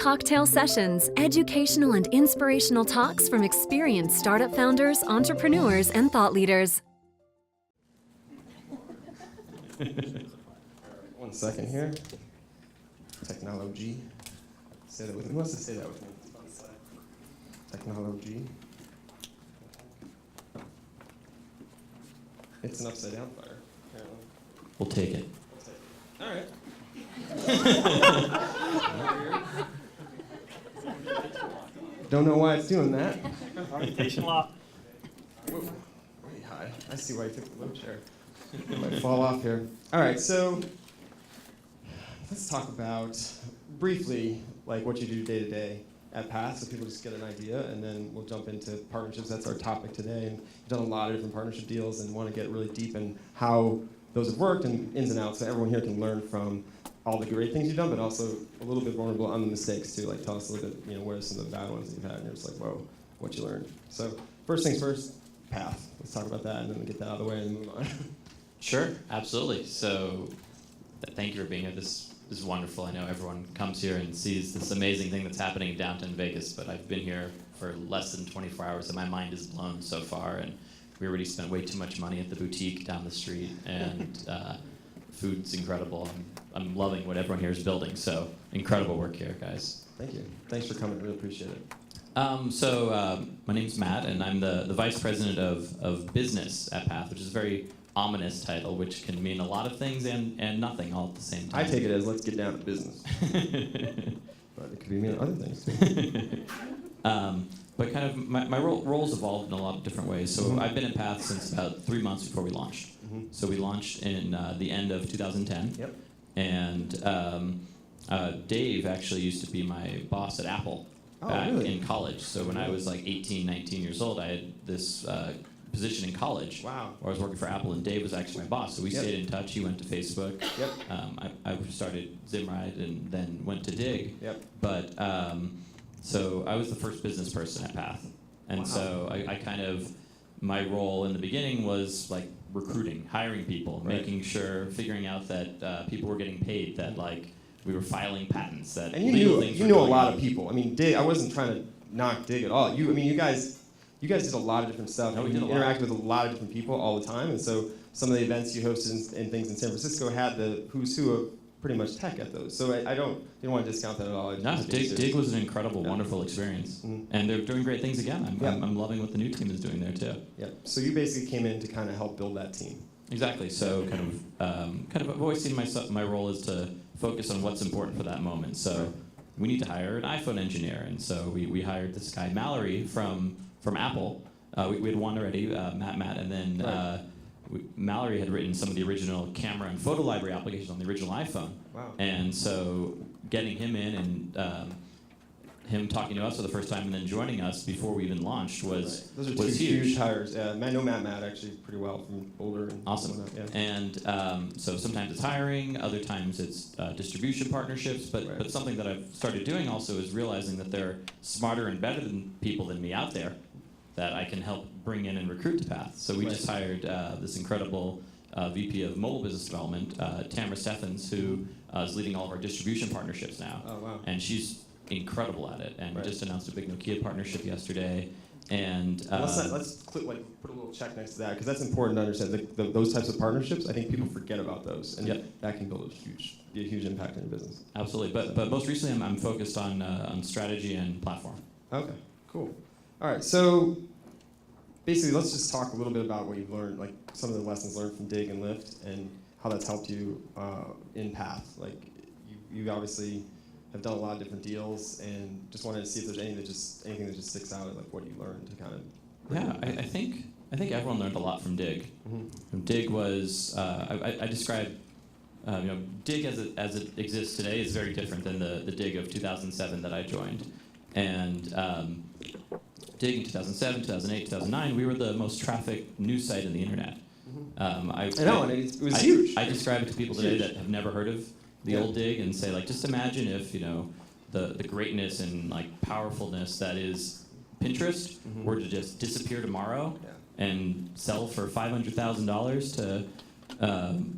Cocktail Sessions, educational and inspirational talks from experienced startup founders, entrepreneurs, and thought leaders. 1 second here. Technology. Say that with me. Who wants to say that with me? Technology. It's an upside down fire, apparently. We'll take it. All right. Don't know why it's doing that. Orientation lock. Whoa, way high. I see why you took the low chair. It might fall off here. All right, so let's talk about briefly like what you do day to day at Path, so people just get an idea, and then we'll jump into partnerships. That's our topic today, and you've done a lot of different partnership deals and want to get really deep in how those have worked and ins and outs, so everyone here can learn from all the great things you've done, but also a little bit vulnerable on the mistakes too. Like tell us a little bit, what are some of the bad ones that you've had, and you're just like, whoa, what you learned. So first things first, Path. Let's talk about that, and then we'll get that out of the way and move on. Sure, absolutely. So thank you for being here. This is wonderful. I know everyone comes here and sees this amazing thing that's happening in downtown Vegas, but I've been here for less than 24 hours, and my mind is blown so far. And we already spent way too much money at the boutique down the street, and food's incredible. I'm loving what everyone here is building, so incredible work here, guys. Thank you. Thanks for coming. Really appreciate it. My name's Matt, and I'm the vice president of business at Path, which is a very ominous title, which can mean a lot of things and nothing all at the same time. I take it as let's get down to business. But it could mean other things too. But kind of my role's evolved in a lot of different ways. So I've been at Path since about 3 months before we launched. So we launched in the end of 2010. Yep. And Dave actually used to be my boss at Apple back in college. So when I was like 18, 19 years old, I had this position in college. Wow. Where I was working for Apple, and Dave was actually my boss. So we stayed in touch. He went to Facebook. Yep. I started Zimride and then went to Dig. Yep. But so I was the first business person at Path. And so I kind of, my role in the beginning was like recruiting, hiring people, making sure, figuring out that people were getting paid, that like we were filing patents, that and you knew a lot of people. I mean, Dig, I wasn't trying to knock Dig at all. You guys did a lot of different stuff. No, we you did interacted with a lot of different people all the time, and so some of the events you hosted and things in San Francisco had the who's who of pretty much tech at those. So I didn't want to discount that at all. No, Dig was an incredible, wonderful experience, and they're doing great things again. I'm loving what the new team is doing there too. Yeah. So you basically came in to kind of help build that team. Exactly. So kind of, I've always seen my role is to focus on what's important for that moment. So we need to hire an iPhone engineer, and so we hired this guy Mallory from Apple. We had one already, Matt, and then Mallory had written some of the original camera and photo library applications on the original iPhone. Wow. And so getting him in and him talking to us for the first time and then joining us before we even launched was Those are was two huge. huge hires. I know Matt actually pretty well from Boulder. And Awesome. whatnot, yeah. And so sometimes it's hiring, other times it's distribution partnerships, but something that I've started doing also is realizing that there are smarter and better than people than me out there that I can help bring in and recruit to Path. So we just hired this incredible VP of Mobile Business Development, Tamara Steffens, who is leading all of our distribution partnerships now. Oh, wow. And she's incredible at it. And we just announced a big Nokia partnership yesterday. And let's put a little check next to that, because that's important to understand. Those types of partnerships, I think people forget about those, and that can build be a huge impact on your business. Absolutely, but most recently I'm focused on strategy and platform. Okay, cool. All right, so basically let's just talk a little bit about what you've learned, like some of the lessons learned from Dig and Lyft, and how that's helped you in Path. Like you obviously have done a lot of different deals, and just wanted to see if there's anything that just sticks out, like what you learned to kind of. Yeah, I think everyone learned a lot from Dig. Dig was I describe Dig as it exists today is very different than the Dig of 2007 that I joined, and Dig in 2007, 2008, 2009, we were the most trafficked news site in the internet. I know, and it was huge. I describe it to people today that have never heard of the old Dig and say, like, just imagine if the greatness and like powerfulness that is Pinterest were to just disappear tomorrow and sell for $500,000 to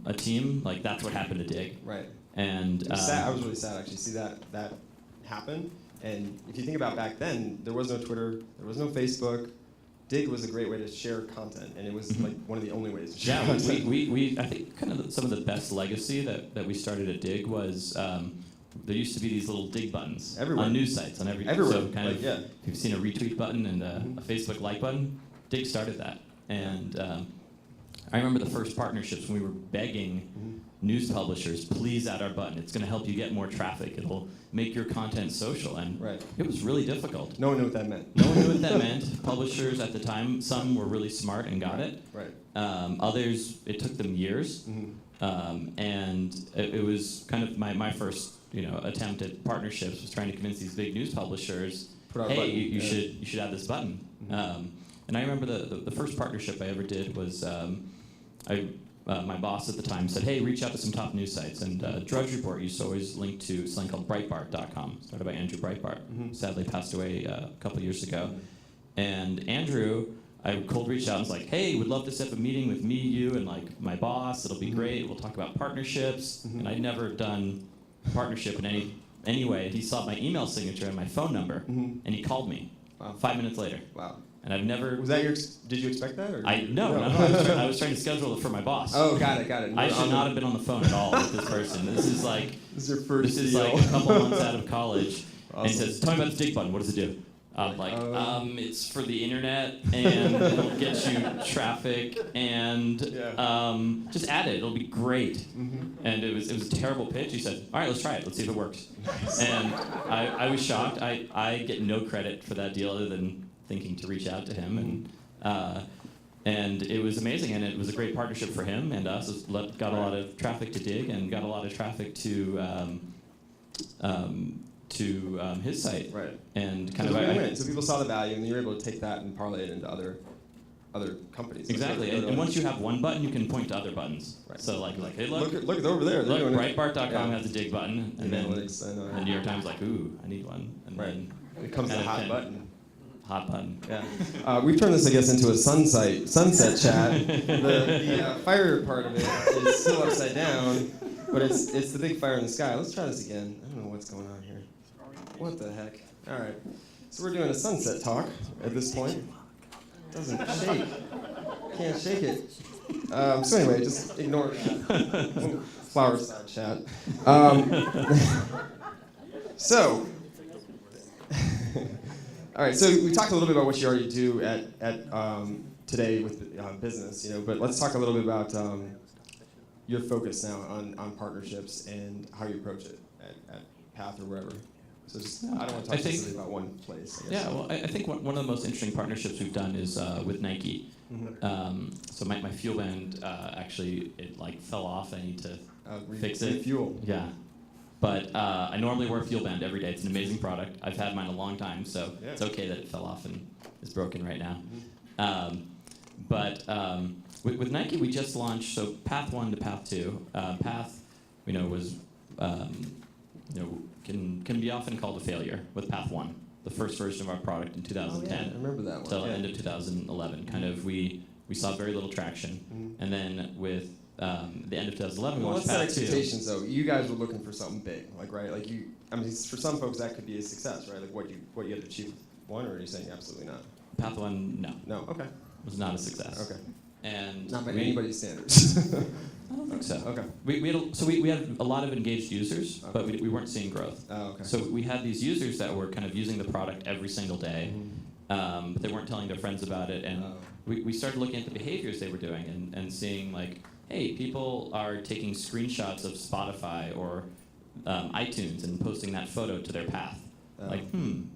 a team. Like, that's what happened to Dig. Right. And I was really sad actually. See that happen. And if you think about back then, there was no Twitter, there was no Facebook. Dig was a great way to share content, and it was like one of the only ways to share content. we I think kind of some of the best legacy that we started at Dig was there used to be these little Dig buttons Everywhere. on news sites, on everywhere. So kind of, if you've seen a retweet button and a Facebook like button, Dig started that. And I remember the first partnerships when we were begging news publishers, please add our button. It's going to help you get more traffic. It'll make your content social. And it was really difficult. No one knew what that meant. No one knew what that meant. Publishers at the time, some were really smart and got it. Others, it took them years. And it was kind of my first attempt at partnerships was trying to convince these big news publishers, hey, you should add this button. And I remember the first partnership I ever did was my boss at the time said, hey, reach out to some top news sites. And Drudge Report used to always link to something called Breitbart.com, started by Andrew Breitbart. Sadly passed away a couple years ago. And Andrew, I cold reached out and was like, hey, would love to set up a meeting with me, you, and like my boss. It'll be great. We'll talk about partnerships. And I'd never done a partnership in any way. He saw my email signature and my phone number, and he called me 5 minutes later. Wow. And I've never... Was that did you expect that? Or? No. I was trying to schedule it for my boss. Oh, got it. I should not have been on the phone at all with this person. This is like... This is your first This is deal. like a couple months out of college. Awesome. And he says, tell me about the Dig button. What does it do? I'm like, it's for the internet, and it'll get you traffic, and just add it. It'll be great. And it was a terrible pitch. He said, all right, let's try it. Let's see if it works. And I was shocked. I get no credit for that deal other than thinking to reach out to him. And it was amazing, and it was a great partnership for him and us. It got a lot of traffic to Dig and got a lot of traffic to his site, and kind of so people saw the value, and you were able to take that and parlay it into other companies. Exactly, and once you have one button, you can point to other buttons. So like, hey, look over there. Look, Breitbart.com has a Dig button, and then analytics, the New York Times like, ooh, I need one, and then it comes to the hot button. Hot button. Yeah. We've turned this, I guess, into a sunset chat. The fire part of it is still upside down, but it's the big fire in the sky. Let's try this again. I don't know what's going on here. What the heck? All right. So we're doing a sunset talk at this point. Doesn't shake. Can't shake it. So anyway, just ignore that. Flower side chat. So. All right, so we talked a little bit about what you already do at today with business, but let's talk a little bit about your focus now on partnerships and how you approach it at Path or wherever. So just, I don't want to talk specifically about one place. I guess. Yeah, well, I think one of the most interesting partnerships we've done is with Nike. So my fuel band actually it like fell off. I need to fix it. Refuel. Yeah. But I normally wear a fuel band every day. It's an amazing product. I've had mine a long time, so it's okay that it fell off and is broken right now. But with Nike, we just launched, so Path 1 to Path 2. Path, was, can be often called a failure with Path 1, the first version of our product in 2010. I remember that one. Till end of 2011. Kind of, we saw very little traction. And then with the end of 2011, we launched Path 2. Let's set expectations, though. You guys were looking for something big, for some folks that could be a success, right? Like what you had to achieve one, or are you saying absolutely not? Path 1, no. No, okay. Was not a success. Okay. And not by anybody's standards. I don't think so. Okay. We had a lot of engaged users, but we weren't seeing growth. Oh, okay. So we had these users that were kind of using the product every single day, but they weren't telling their friends about it, and we started looking at the behaviors they were doing and seeing like, hey, people are taking screenshots of Spotify or iTunes and posting that photo to their Path.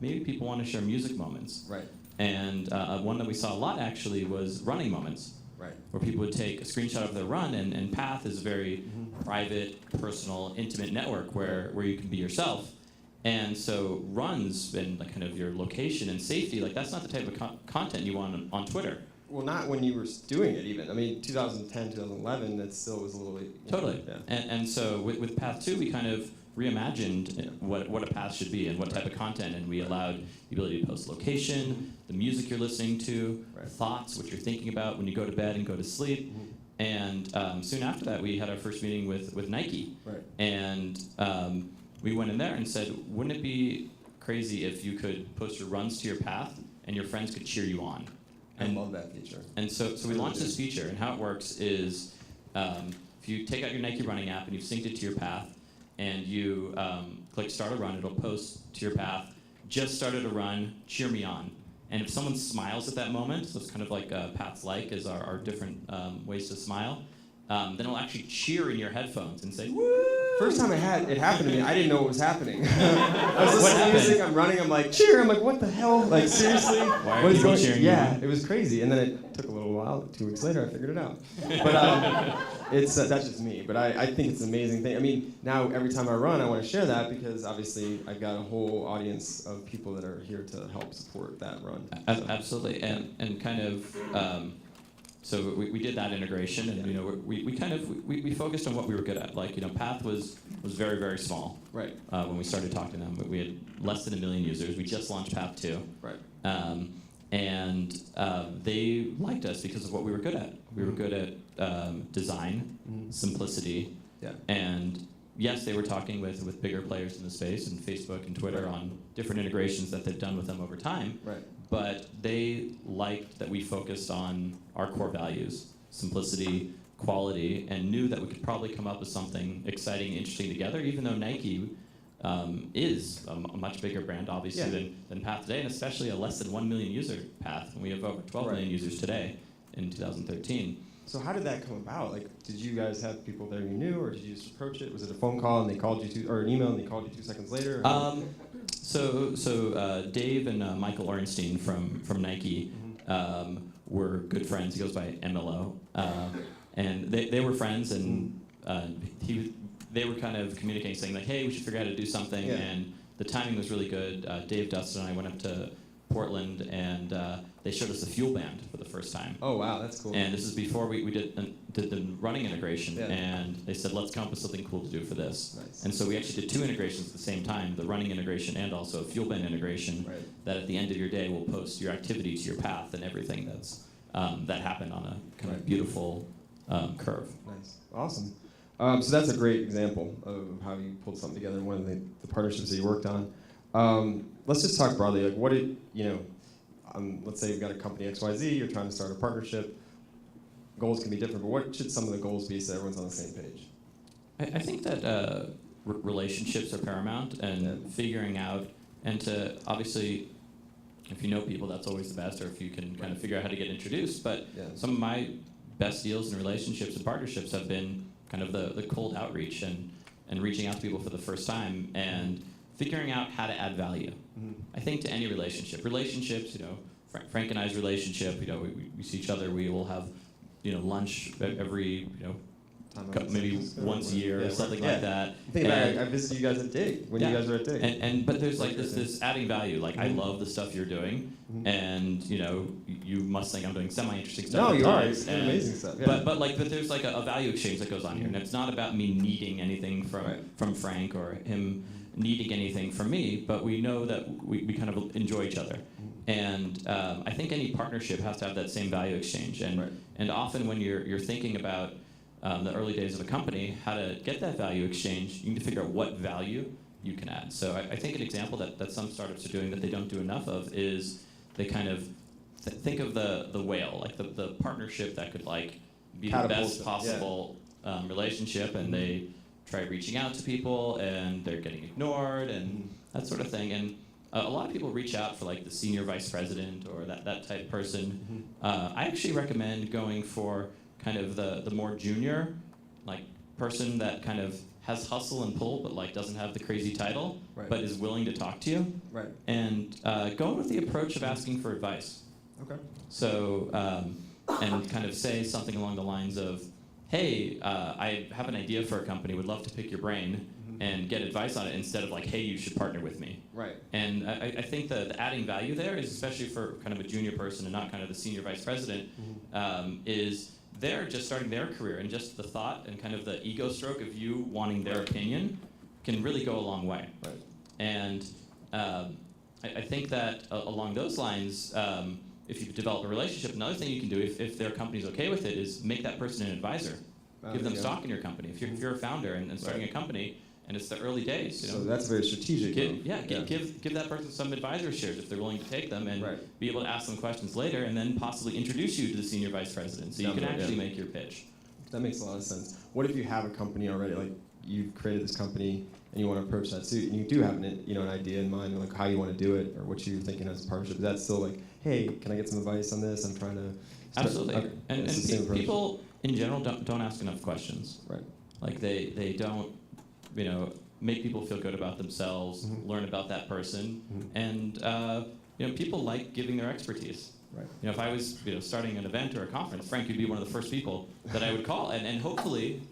Maybe people want to share music moments. Right. And one that we saw a lot actually was running moments. Right. Where people would take a screenshot of their run, and Path is a very private, personal, intimate network where you can be yourself. And so runs and kind of your location and safety, that's not the type of content you want on Twitter. Well, not when you were doing it, even. I mean, 2010, 2011, that still was a little... Totally. Yeah. And so with Path 2, we kind of reimagined what a path should be and what type of content, and we allowed the ability to post location, the music you're listening to, thoughts, what you're thinking about when you go to bed and go to sleep. And soon after that, we had our first meeting with Nike. Right. And we went in there and said, wouldn't it be crazy if you could post your runs to your path and your friends could cheer you on? I love that feature. And so we launched this feature, and how it works is if you take out your Nike running app and you've synced it to your path, and you click start a run, it'll post to your path, just started a run, cheer me on. And if someone smiles at that moment, so it's kind of like paths like is our different ways to smile, then it'll actually cheer in your headphones and say, woo! First time it happened to me, I didn't know what was happening. I was listening to music, I'm running, I'm like, cheer! I'm like, what the hell? Like, seriously? Why are people cheering you? Yeah, it was crazy. And then it took a little while, 2 weeks later, I figured it out. But it's that's just me. But I think it's an amazing thing. I mean, now every time I run, I want to share that because obviously I've got a whole audience of people that are here to help support that run. Absolutely, and kind of, so we did that integration, and we focused on what we were good at. Like, Path was very, very small. Right. When we started talking to them, but we had less than 1 million users. We just launched Path 2. Right. And they liked us because of what we were good at. We were good at design, simplicity, and yes, they were talking with bigger players in the space, and Facebook and Twitter on different integrations that they've done with them over time. Right. But they liked that we focused on our core values, simplicity, quality, and knew that we could probably come up with something exciting and interesting together, even though Nike is a much bigger brand, obviously, than Path today, and especially a less than 1 million user Path. And we have over 12 million users today in 2013. So how did that come about? Like, did you guys have people there you knew, or did you just approach it? Was it a phone call and they called you, or an email and they called you 2 seconds later? So Dave and Michael Ornstein from Nike were good friends. He goes by MLO, and they were friends, and they were kind of communicating, saying like, "Hey, we should figure out how to do something." And the timing was really good. Dave, Dustin, and I went up to Portland, and they showed us the Fuel Band for the first time. Oh wow, that's cool. And this is before we did the running integration, and they said, let's come up with something cool to do for this. Nice. And so we actually did 2 integrations at the same time, the running integration and also a Fuel Band integration, that at the end of your day will post your activity to your path and everything that's that happened on a kind of beautiful curve. Nice, awesome. So that's a great example of how you pulled something together in one of the partnerships that you worked on. Let's just talk broadly, like what did, let's say you've got a company XYZ, you're trying to start a partnership, goals can be different, but what should some of the goals be so everyone's on the same page? I think that relationships are paramount, and figuring out, and to obviously, if you know people, that's always the best, or if you can kind of figure out how to get introduced, but some of my best deals and relationships and partnerships have been kind of the cold outreach and reaching out to people for the first time and figuring out how to add value. I think to any relationships, Frank and I's relationship, we see each other, we will have, lunch every, maybe once a year or something like that. Think about it, I visited you guys at Dig, when you guys were at Dig. But there's like this adding value, like I love the stuff you're doing, and you must think I'm doing semi-interesting stuff. No, you are, it's amazing stuff. But there's like a value exchange that goes on here, and it's not about me needing anything from Frank or him needing anything from me, but we know that we kind of enjoy each other. And I think any partnership has to have that same value exchange. And often when you're thinking about the early days of a company, how to get that value exchange, you need to figure out what value you can add. So I think an example that some startups are doing that they don't do enough of is they kind of think of the whale, like the partnership that could like be the best possible relationship, and they try reaching out to people and they're getting ignored and that sort of thing. And a lot of people reach out for like the senior vice president or that type person. I actually recommend going for kind of the more junior, like person that kind of has hustle and pull, but like doesn't have the crazy title, but is willing to talk to you. And going with the approach of asking for advice. So and kind of say something along the lines of, hey, I have an idea for a company, would love to pick your brain and get advice on it, instead of like, hey, you should partner with me. And I think the adding value there is, especially for kind of a junior person and not kind of the senior vice president, is they're just starting their career, and just the thought and kind of the ego stroke of you wanting their opinion can really go a long way. And I think that along those lines, if you develop a relationship, another thing you can do, if their company's okay with it, is make that person an advisor. Give them stock in your company. If you're a founder and starting a company, and it's the early days. So that's very strategic. Give that person some advisor shares if they're willing to take them, and be able to ask them questions later, and then possibly introduce you to the senior vice president, so you can actually make your pitch. That makes a lot of sense. What if you have a company already, like you've created this company and you want to approach that suit, and you do have an idea in mind, like how you want to do it or what you're thinking as a partnership? Is that still like, hey, can I get some advice on this? I'm trying to start. Absolutely. Okay. And people in general don't ask enough questions. Right. Like they don't, make people feel good about themselves, learn about that person, and people like giving their expertise. Right. If I was starting an event or a conference, Frank, you'd be one of the first people that I would call, and hopefully,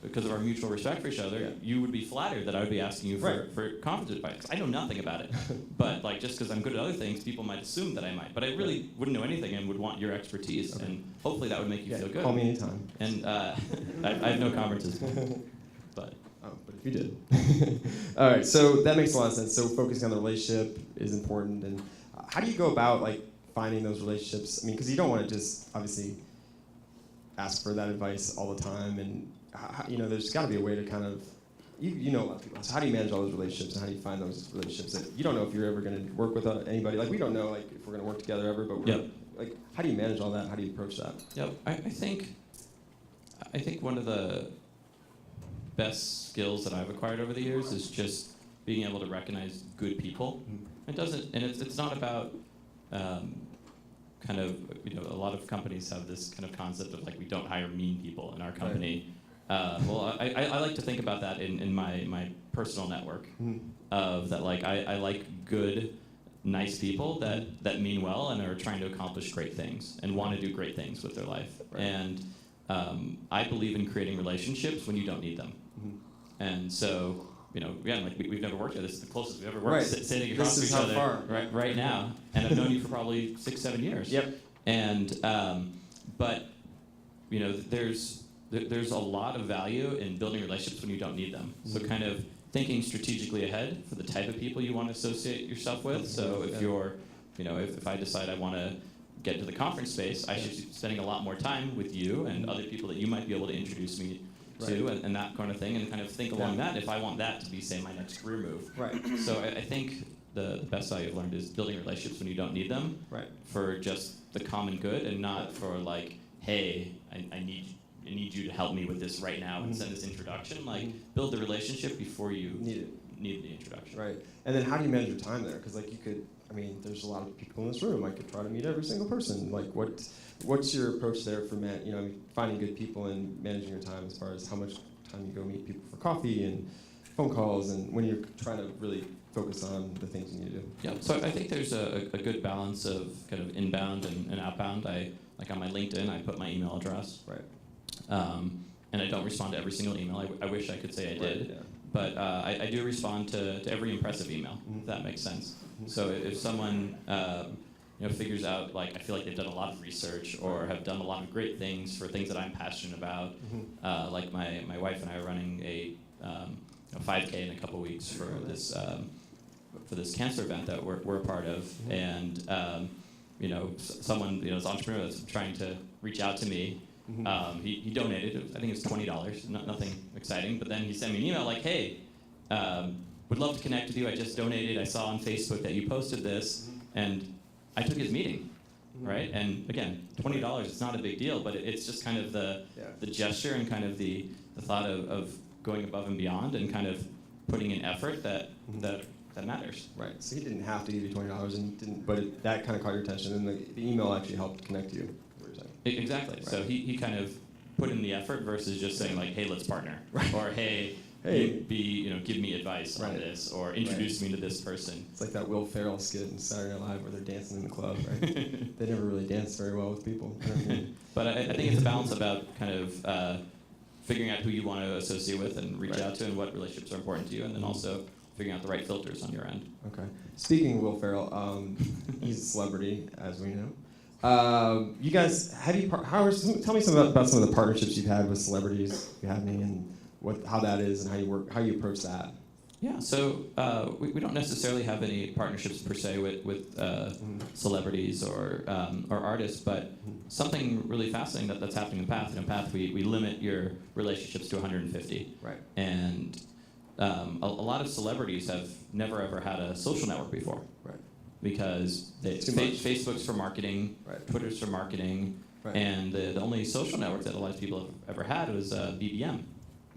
because of our mutual respect for each other, you would be flattered that I would be asking you for conference advice. I know nothing about it, but just because I'm good at other things, people might assume that I might. But I really wouldn't know anything and would want your expertise, and hopefully that would make you feel good. Call me anytime. And I have no conferences, but. Oh, but if you did. All right, so that makes a lot of sense. So focusing on the relationship is important, and how do you go about finding those relationships? I mean, because you don't want to just obviously ask for that advice all the time, and there's got to be a way to kind of, you know a lot of people. So how do you manage all those relationships, and how do you find those relationships that you don't know if you're ever going to work with anybody? We don't know if we're going to work together ever, but how do you manage all that? How do you approach that? Yep, I think one of the best skills that I've acquired over the years is just being able to recognize good people. It's not about a lot of companies have this kind of concept of we don't hire mean people in our company. Well, I like to think about that in my personal network of that I like good, nice people that mean well and are trying to accomplish great things and want to do great things with their life. Right. And I believe in creating relationships when you don't need them. And so, again, we've never worked together. This is the closest we've ever worked, sitting across from each other right now. And I've known you for probably 6-7 years. Yep. And but there's a lot of value in building relationships when you don't need them. So kind of thinking strategically ahead for the type of people you want to associate yourself with. So if you're, if I decide I want to get into the conference space, I should be spending a lot more time with you and other people that you might be able to introduce me to, and that kind of thing, and kind of think along that if I want that to be, say, my next career move. Right. So I think the best value I've learned is building relationships when you don't need them, for just the common good, and not for hey, I need you to help me with this right now and send this introduction. Build the relationship before you need the introduction. Right. And then how do you manage your time there? Because you could, there's a lot of people in this room. I could try to meet every single person. What's your approach there for finding good people and managing your time as far as how much time you go meet people for coffee and phone calls, and when you're trying to really focus on the things you need to do? Yeah. So I think there's a good balance of kind of inbound and outbound. On my LinkedIn, I put my email address. Right. And I don't respond to every single email. I wish I could say I did. Yeah. But I do respond to every impressive email, if that makes sense. So if someone figures out, I feel like they've done a lot of research or have done a lot of great things for things that I'm passionate about, my wife and I are running a 5K in a couple weeks for this cancer event that we're a part of, and someone is an entrepreneur that's trying to reach out to me. He donated. I think it's $20. Nothing exciting. But then he sent me an email hey, would love to connect with you. I just donated. I saw on Facebook that you posted this, and I took his meeting, right? And again, $20. It's not a big deal, but it's just kind of the gesture and kind of the thought of going above and beyond and kind of putting in effort that matters. Right. So he didn't have to give you $20, and didn't. But that kind of caught your attention, and the email actually helped connect you. Exactly. Right. So he kind of put in the effort versus just saying hey, let's partner, or hey, give me advice on this, or introduce me to this person. It's like that Will Ferrell skit in Saturday Night Live where they're dancing in the club, right? They never really dance very well with people. But I think it's a balance about kind of figuring out who you want to associate with and reach out to, and what relationships are important to you, and then also figuring out the right filters on your end. Okay. Speaking of Will Ferrell, he's a celebrity, as we know. You guys, tell me about some of the partnerships you've had with celebrities you have me, and how that is, and how you approach that. Yeah, so we don't necessarily have any partnerships per se with celebrities or artists, but something really fascinating that's happening in Path. In Path, we limit your relationships to 150. Right. And a lot of celebrities have never ever had a social network before. Right. Because Facebook's for marketing, Right. Twitter's for marketing, Right. and the only social network that a lot of people have ever had was BBM.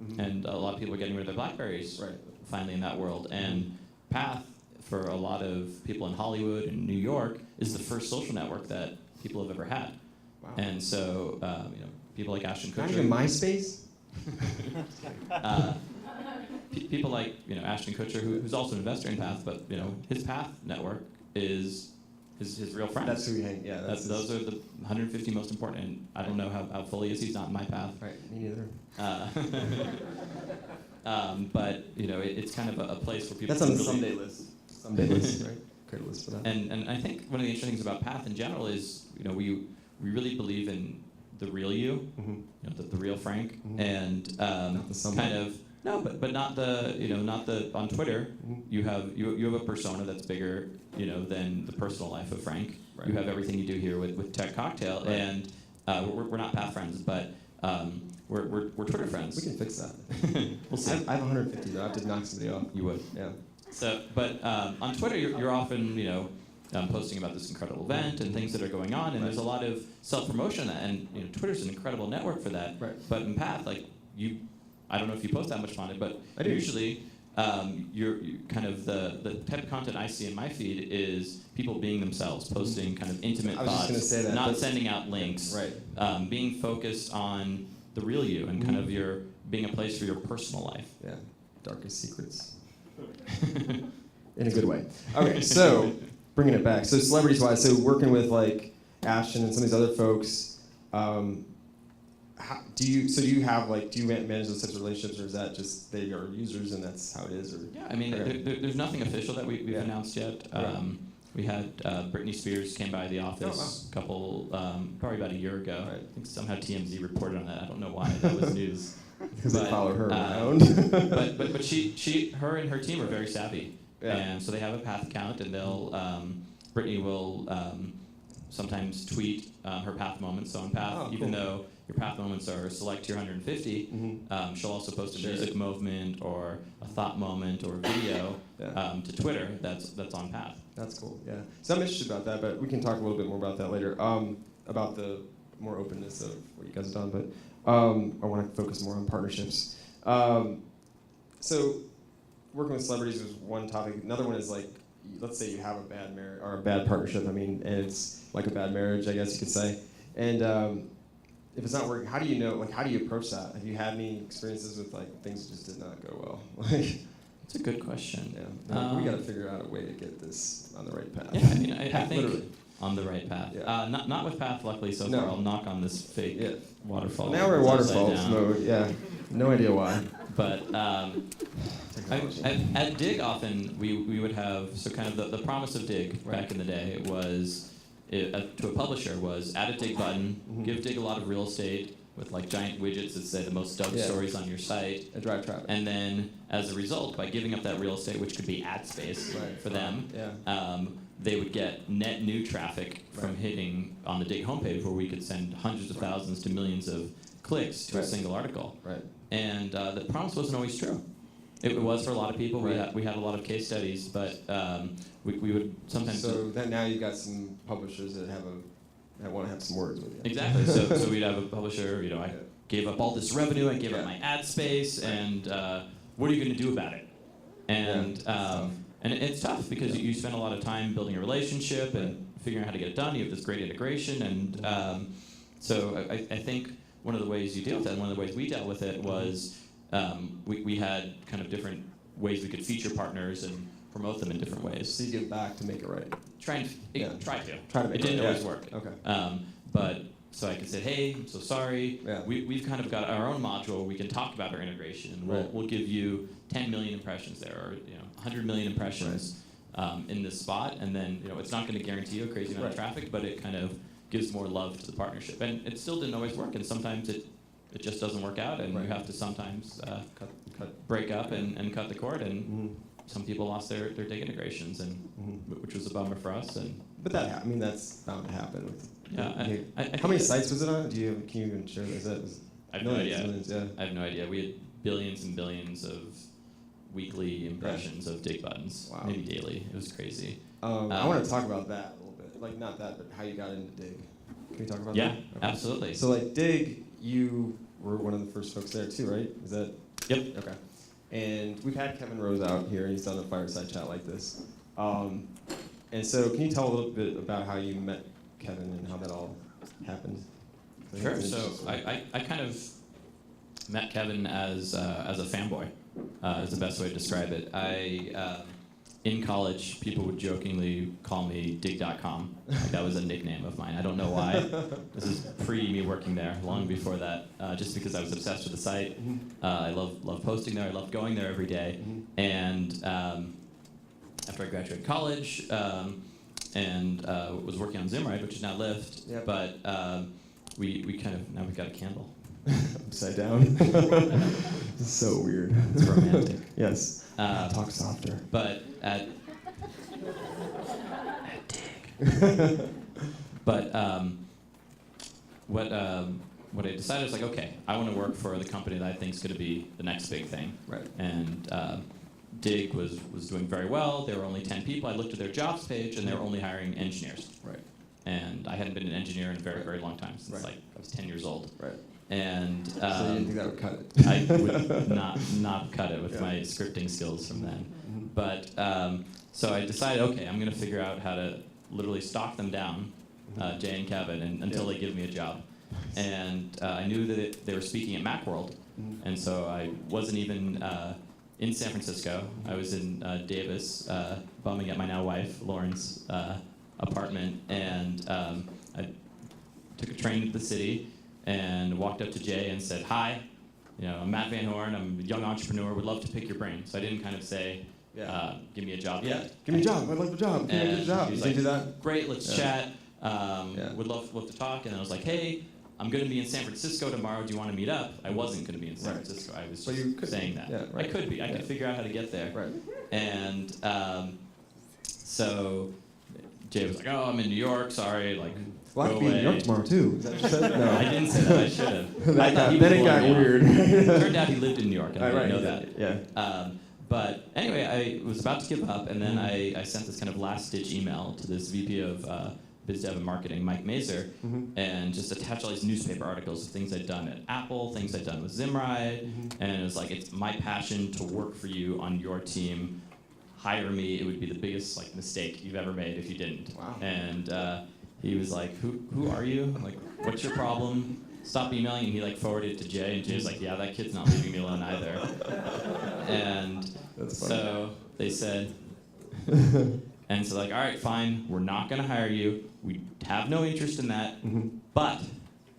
Mhm. And a lot of people are getting rid of their BlackBerries Right. finally in that world. And Path, for a lot of people in Hollywood and New York, is the first social network that people have ever had. Wow. And so, people like Ashton Not Kutcher. even MySpace? People like Ashton Kutcher, who's also an investor in Path, but his Path network is his real friends. That's who we hang. Yeah. Those are the 150 most important. And I don't know how full he is. He's not in my Path. Right. Me neither. But it's kind of a place where people. That's on the really, someday list. Someday list, right? Create a list for that. And I think one of the interesting things about Path in general is we really believe in the real you, Mm-hmm. the real Frank, Mhm. and Not the someday. kind of no, but not the on Twitter. Mhm. You have a persona that's bigger than the personal life of Frank. Right. You have everything you do here with Tech Cocktail, Right. and we're not Path friends, but we're Twitter friends. We can fix that. We'll see. I have 150 though. I have to knock somebody off. You would. Yeah. So, but on Twitter, you're often, posting about this incredible event and things that are going on, and Right. there's a lot of self-promotion, and Twitter's an incredible network for that. Right. But in Path, I don't know if you post that much on it, but I do. usually, you kind of the type of content I see in my feed is people being themselves, posting kind of intimate I was just thoughts, gonna say that. not That's- sending out links, Right. being focused on the real you and kind of your being a place for your personal life. Yeah. Darkest secrets. In a good way. Okay, so bringing it back. So celebrities-wise, so working with like Ashton and some of these other folks, do you manage those types of relationships, or is that just they are users and that's how it is? Or Yeah, I mean, Okay. there's nothing official that we've Yeah. announced yet. Right. We had Britney Spears came by the office a couple, probably about a year ago. Right. I think somehow TMZ reported on that. I don't know why that was news. because they But, follow her um, around. but her and her team are very savvy, Yeah. and so they have a Path account, and they'll Britney will sometimes tweet her Path moments. So on Path, Oh, even cool. though your Path moments are select tier 150, Mhm. she'll also post a Sure. music moment or a thought moment or a video Yeah. to Twitter that's on Path. That's cool. Yeah. So I'm interested about that, but we can talk a little bit more about that later. About the more openness of what you guys have done, but I want to focus more on partnerships. So working with celebrities is one topic. Another one is like, let's say you have a bad marriage or a bad partnership. I mean, and it's like a bad marriage, I guess you could say. And if it's not working, how do you know? Like, how do you approach that? Have you had any experiences with like things that just did not go well? Like, That's a good question. yeah, we got to figure out a way to get this on the right path. Yeah, I mean, I think Literally. on the right path. Yeah. Not with Path, luckily, so No. far. I'll knock on this fake Yeah. waterfall. Now we're in It's upside waterfalls down. mode. Yeah, no idea why. But Technology. at Dig, often we would have, so kind of the promise of Dig Right. back in the day was, to a publisher, was add a Dig button, Mhm. give Dig a lot of real estate with like giant widgets that say the most dug Yeah. stories on your site. I drive traffic. And then, as a result, by giving up that real estate, which could be ad space Right. for them, Yeah. they would get net new traffic from Right. hitting on the Dig homepage, where we could send hundreds of thousands to millions of clicks to Right. a single article. Right. And the promise wasn't always true. It was for a lot of people. Right. We had a lot of case studies, but we would sometimes. So that now you've got some publishers that want to have some words with you. Exactly. So we'd have a publisher. I Yeah. gave up all this revenue. I gave up Yeah. my ad space, Right. and what are you going to do about it? And Yeah, it's tough. and it's tough because Yeah. you spend a lot of time building a relationship and figuring out how to get it done. You have this great integration, and so I think one of the ways you deal with that, and one of the ways we dealt with it was we had kind of different ways we could feature partners and promote them in different ways. So you give back to make it right. Try to. Yeah. Try Try to make It didn't right. always Yeah. work. Okay. But so I could say, hey, I'm so sorry. Yeah. We've kind of got our own module where we can talk about our integration, and Right. we'll give you 10 million impressions there, or 100 million impressions in this spot, and then it's not going to guarantee you a crazy amount of Right. traffic, but it kind of gives more love to the partnership. And it still didn't always work, and sometimes it just doesn't work out, and Right. you have to sometimes Cut. break up and cut the cord, and Mhm. some people lost their Dig integrations, and Mhm. which was a bummer for us. And But that's bound to happen. With, yeah, I how think many that- sites was it on? Can you even share? Is that? I have no millions, idea. millions, yeah. I have no idea. We had billions and billions of weekly impressions of dig buttons, Wow. maybe daily. It was crazy. I want to talk about that a little bit. Like, not that, but how you got into dig. Can we talk about that? Yeah, Okay. absolutely. So, like, dig, you were one of the first folks there, too, right? Is that? Yep. Okay. And we've had Kevin Rose out here. He's done a fireside chat like this. And so, can you tell a little bit about how you met Kevin and how that all happened? Sure. So I kind of met Kevin as a fanboy, is the best way to describe it. In college, people would jokingly call me dig.com. Like that was a nickname of mine. I don't know why. This is pre me working there, long before that, just because I was obsessed with the site. I love posting there. I love going there every day. And after I graduated college and was working on Zimride, which is now Lyft, Yep. but we kind of, now we've got a candle. Upside down. It's so weird. It's romantic. Yes. Talk softer. But at dig. But what I decided was like, okay, I want to work for the company that I think is going to be the next big thing. Right. And Dig was doing very well. There were only 10 people. I looked at their jobs page, and they were only hiring engineers. Right. And I hadn't been an engineer in a very, very long time, since like I was 10 years old. Right. And So you didn't think that would cut it? I would not cut it with my scripting skills from then. But so I decided, okay, I'm going to figure out how to literally stalk them down, Jay and Kevin, until they give me a job. And I knew that they were speaking at Macworld, and so I wasn't even in San Francisco. I was in Davis, bumming at my now wife, Lauren's apartment, and I took a train to the city and walked up to Jay and said, hi, I'm Matt Van Horn, I'm a young entrepreneur, would love to pick your brain. So I didn't kind of say, give me a job yet. Give me a job, I'd like the job, give me a job. He was Did you like, do that? great, let's chat, would love to talk. And then I was like, hey, I'm going to be in San Francisco tomorrow, do you want to meet up? I wasn't going to be in San Francisco, I was just saying that. Yeah, right. I could be, I could figure out how to get there. Right. And so Jay was like, oh, I'm in New York, sorry, like, Well, I go could be in away. New York tomorrow, too. Is that what you said? No. I didn't say that, I should have. Then it got weird. Turned out he lived in New York, and I didn't know that. Yeah. But anyway, I was about to give up, and then I sent this kind of last-ditch email to this VP of Biz Dev and Marketing, Mike Mazer, and just attached all these newspaper articles of things I'd done at Apple, things I'd done with Zimride, and it was like, it's my passion to work for you on your team. Hire me. It would be the biggest mistake you've ever made if you didn't. Wow. And he was like, who are you? I'm like, what's your problem? Stop emailing. And he forwarded it to Jay, and Jay's like, yeah, that kid's not leaving me alone either. And so they said, and so all right, fine, we're not going to hire you. We have no interest in that, but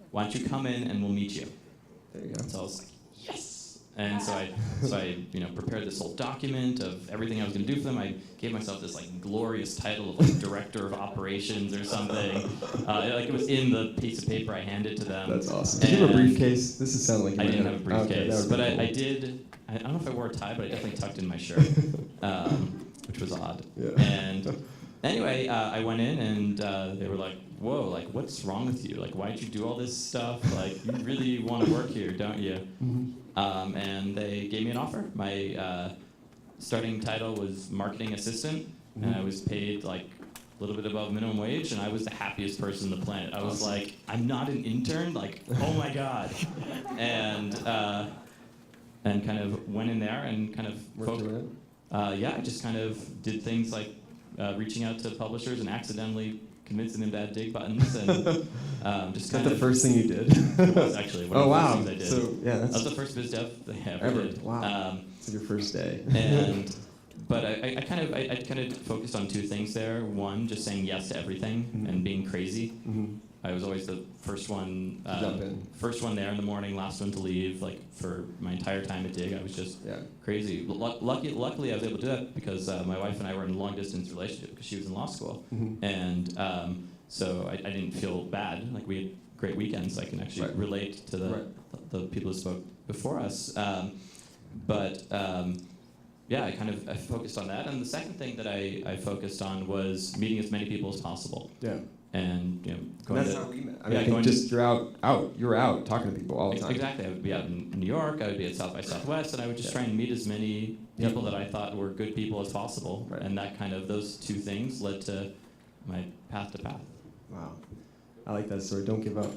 why don't you come in and we'll meet you? There you go. So I was like, yes. And so I prepared this whole document of everything I was going to do for them. I gave myself this glorious title of director of operations or something. It was in the piece of paper I handed to them. That's awesome. Did you have a briefcase? This is sounding like I didn't have a briefcase, okay, but cool. I did. I don't know if I wore a tie, but I definitely tucked in my shirt, which was odd. Yeah. And anyway, I went in and they were like, whoa, what's wrong with you? Why'd you do all this stuff? You really want to work here, don't you? And they gave me an offer. My starting title was marketing assistant, and I was paid a little bit above minimum wage, and I was the happiest person on the planet. I was like, I'm not an intern? Oh my God. And kind of went in there and kind of I just kind of did things like reaching out to publishers and accidentally convincing them to add dig buttons, and just kind of. the first thing you did? It was actually one of the first things I did. So that was the first biz dev they ever did. Wow. It's your first day. But I kind of focused on two things there. One, just saying yes to everything and being crazy. I was always the first one, jump in. First one there in the morning, last one to leave. For my entire time at Dig, I was just crazy. Luckily, I was able to do that because my wife and I were in a long distance relationship because she was in law school, and so I didn't feel bad. We had great weekends. I can actually relate to the people who spoke before us. I focused on that. And the second thing that I focused on was meeting as many people as possible. Yeah. And going that's to, how we met. I mean, you were out talking to people all the time. Exactly. I would be out in New York. I would be at South by Southwest, and I would just try and meet as many people that I thought were good people as possible. Right. And that kind of, those two things led to my path to path. Wow. I like that story. Don't give up.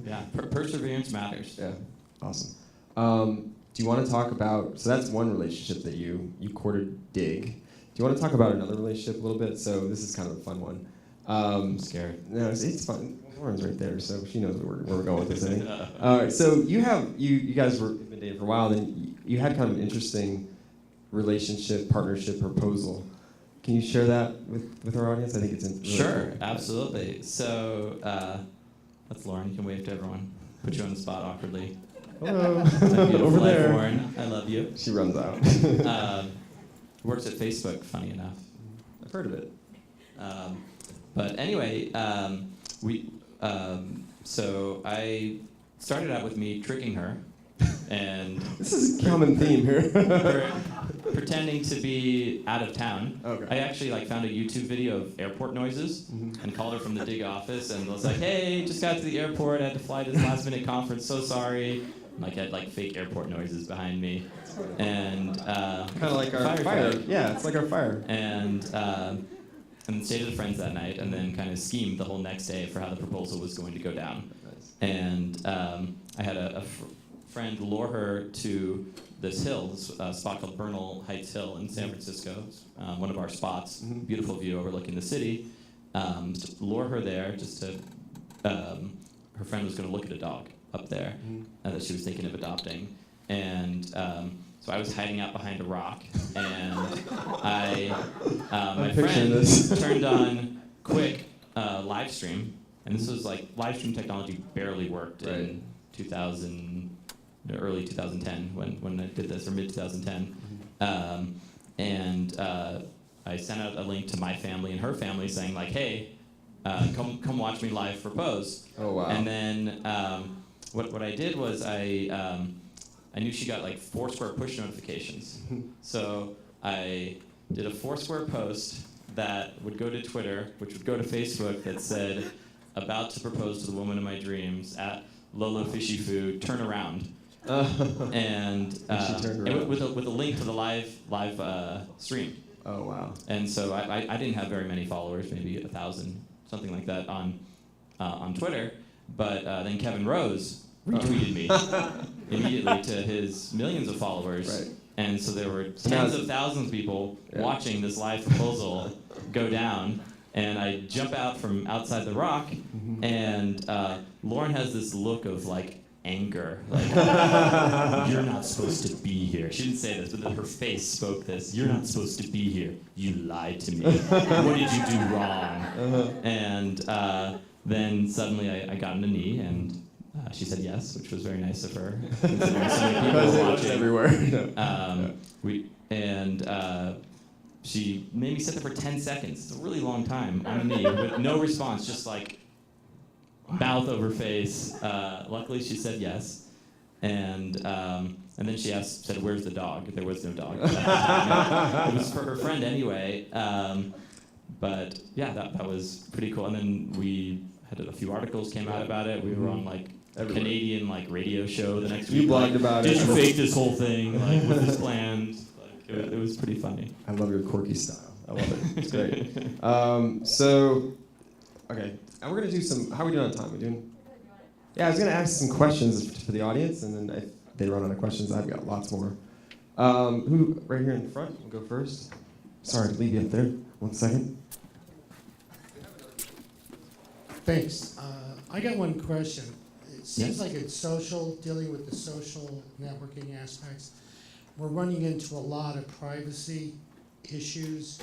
Yeah, perseverance matters. Yeah, awesome. Do you want to talk about, so that's one relationship that you courted Dig. Do you want to talk about another relationship a little bit? So this is kind of a fun one. I'm scared. No, it's fun. Lauren's right there, so she knows where we're going with this, I think. All right, so you guys have been dating for a while, then you had kind of an interesting relationship, partnership proposal. Can you share that with our audience? I think it's really Sure, cool. absolutely. So that's Lauren. You can wave to everyone. Put you on the spot awkwardly. Hello. Beautiful Over life, there. Lauren. I love you. She runs out. Works at Facebook, funny enough. I've heard of it. But anyway, so I started out with me tricking her, and This is a common theme here. pretending to be out of town. Okay. I actually found a YouTube video of airport noises and called her from the Dig office and was like, "Hey, just got to the airport. I had to fly to this last-minute conference. So sorry." And, had fake airport noises behind me, and Kind of like our fire. firefight. Yeah, it's like our fire. And stayed with friends that night, and then kind of schemed the whole next day for how the proposal was going to go down. Nice. And I had a friend lure her to this hill, this spot called Bernal Heights Hill in San Francisco, one of our spots, beautiful view overlooking the city. To lure her there, just to, her friend was going to look at a dog up there that she was thinking of adopting. And so I was hiding out behind a rock, and my friend turned on quick live stream, and this was live stream technology barely worked in 2000, early 2010 when I did this, or mid 2010, and I sent out a link to my family and her family saying hey, come watch me live propose. Oh wow. And then what I did was I knew she got 4-square push notifications. So I did a 4-square post that would go to Twitter, which would go to Facebook, that said, "About to propose to the woman of my dreams at Lolo Fishy Food, turn around." And she turned around. with a link to the live stream. Oh wow. And so I didn't have very many followers, maybe 1,000, something like that on Twitter. But then Kevin Rose retweeted me immediately to his millions of followers. Right. And so there were tens of thousands of people watching this live proposal go down. And I jump out from outside the rock, and Lauren has this look of anger, "You're not supposed to be here." She didn't say this, but then her face spoke this. "You're not supposed to be here. You lied to me. What did you do wrong?" And then suddenly I got on a knee, and she said yes, which was very nice of her. Considering so many people Because were it was watching. everywhere. She made me sit there for 10 seconds. It's a really long time on a knee with no response, just mouth over face. Luckily, she said yes, and then she said, "Where's the dog?" There was no dog. It was for her friend anyway. But yeah, that was pretty cool. And then we had a few articles came out about it. We were on a Canadian radio show the next week. You blogged about it. Did you fake this whole thing with this plan? It was pretty funny. I love your quirky style. I love it. It's great. Okay, and we're gonna do some. How are we doing on time? We doing? Yeah, I was gonna ask some questions for the audience, and then if they run out of questions, I've got lots more. Who right here in the front? We'll go first. Sorry to leave you up there. 1 second. Thanks. I got one question. It seems like it's social, dealing with the social networking aspects. We're running into a lot of privacy issues.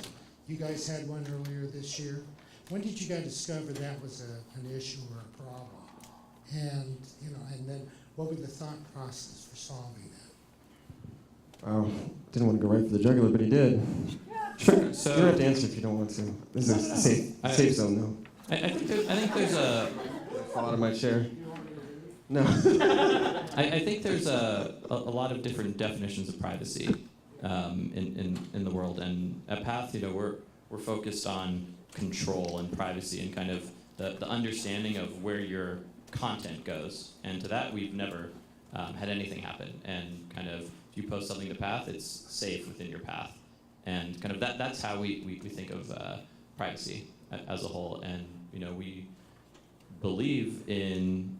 You guys had one earlier this year. When did you guys discover that was an issue or a problem? And and then what was the thought process for solving that? Oh, didn't want to go right for the jugular, but he did. Sure. So You don't have to answer if you don't want to. This is a safe zone, though. I think there's a Fall out of my chair. No. I think there's a lot of different definitions of privacy in the world, and at Path, we're focused on control and privacy and kind of the understanding of where your content goes, and to that we've never had anything happen, and kind of if you post something to Path, it's safe within your path. And kind of that's how we think of privacy as a whole. And we believe in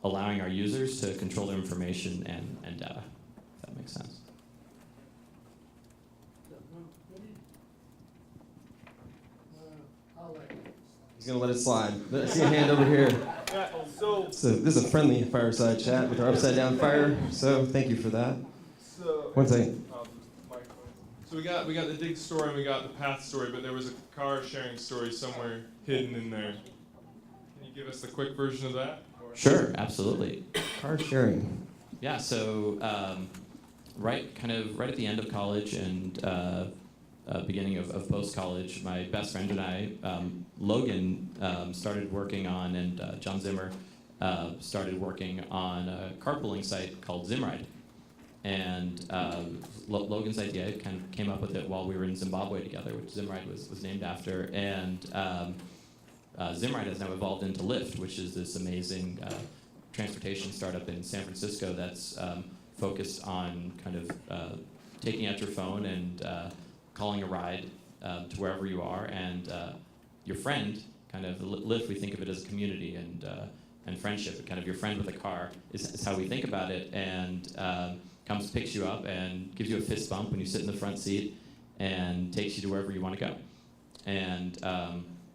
allowing our users to control their information and data, if that makes sense. He's going to let it slide. I see a hand over here. Yeah, so This is a friendly fireside chat with our upside down fire, so thank you for that. One second. So we got the dig story and we got the path story, but there was a car sharing story somewhere hidden in there. Can you give us the quick version of that? Sure, absolutely. Car sharing. Yeah, so right at the end of college and beginning of post-college, my best friend and I, Logan, started working on, and John Zimmer started working on a carpooling site called Zimride. And Logan's idea kind of came up with it while we were in Zimbabwe together, which Zimride was named after. And Zimride has now evolved into Lyft, which is this amazing transportation startup in San Francisco that's focused on kind of taking out your phone and calling a ride to wherever you are, and your friend, kind of Lyft, we think of it as a community and friendship. Kind of your friend with a car is how we think about it, and comes, picks you up, and gives you a fist bump when you sit in the front seat, and takes you to wherever you want to go. And